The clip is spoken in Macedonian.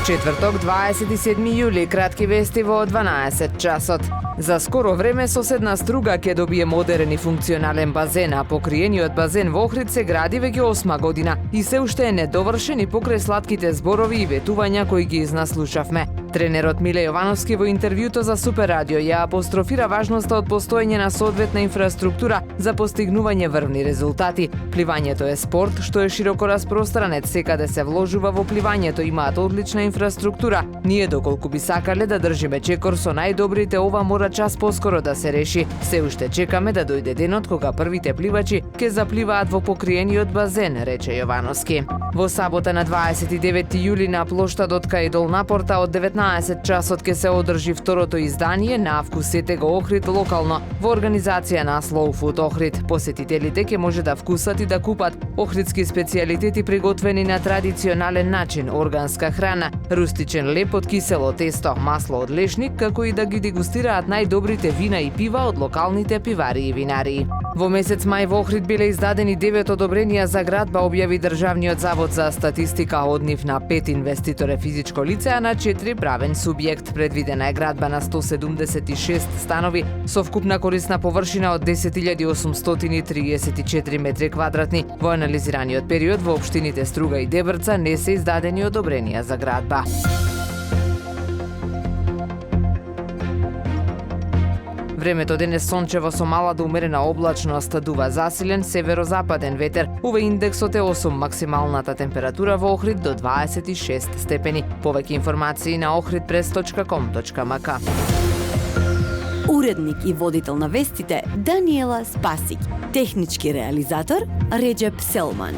Четврток, 27 јули, кратки вести во 12 часот. За скоро време соседна Струга ќе добие модерен и функционален базен, а покриениот базен во Охрид се гради веќе 8 година и се уште е недовршен и покрај сладките зборови и ветувања кои ги изнаслушавме. Тренерот Миле Јовановски во интервјуто за Супер радио ја апострофира важноста од постоење на соодветна инфраструктура за постигнување врвни резултати. Пливањето е спорт што е широко распространет, секаде се вложува во пливањето, имаат одлична инфраструктура. Ние доколку би сакале да држиме чекор со најдобрите, ова мора час поскоро да се реши. Се уште чекаме да дојде денот кога првите пливачи ќе запливаат во покриениот базен, рече Јовановски. Во сабота на 29 јули на плоштадот кај Долнапорта од 19 часот ќе се одржи второто издание на Вкусете го Охрид локално во организација на Slow Food Охрид. Посетителите ќе може да вкусат и да купат охридски специјалитети приготвени на традиционален начин, органска храна, рустичен леп од кисело тесто, масло од лешник, како и да ги дегустираат најдобрите вина и пива од локалните пивари и винари. Во месец мај во Охрид биле издадени 9 одобренија за градба, објави Државниот завод за статистика. Од нив на 5 инвеститор е физичко лице, а на 4 правен субјект. Предвидена е градба на 176 станови со вкупна корисна површина од 10.834 метри квадратни. Во анализираниот период во општините Струга и Дебрца не се издадени одобренија за градба. Времето денес сончево со мала до умерена облачност, дува засилен северозападен ветер. Уве индексот е 8, максималната температура во Охрид до 26 степени. Повеќе информации на ohridpress.com.mk. Уредник и водител на вестите Даниела Спасик. Технички реализатор Реджеп Селман.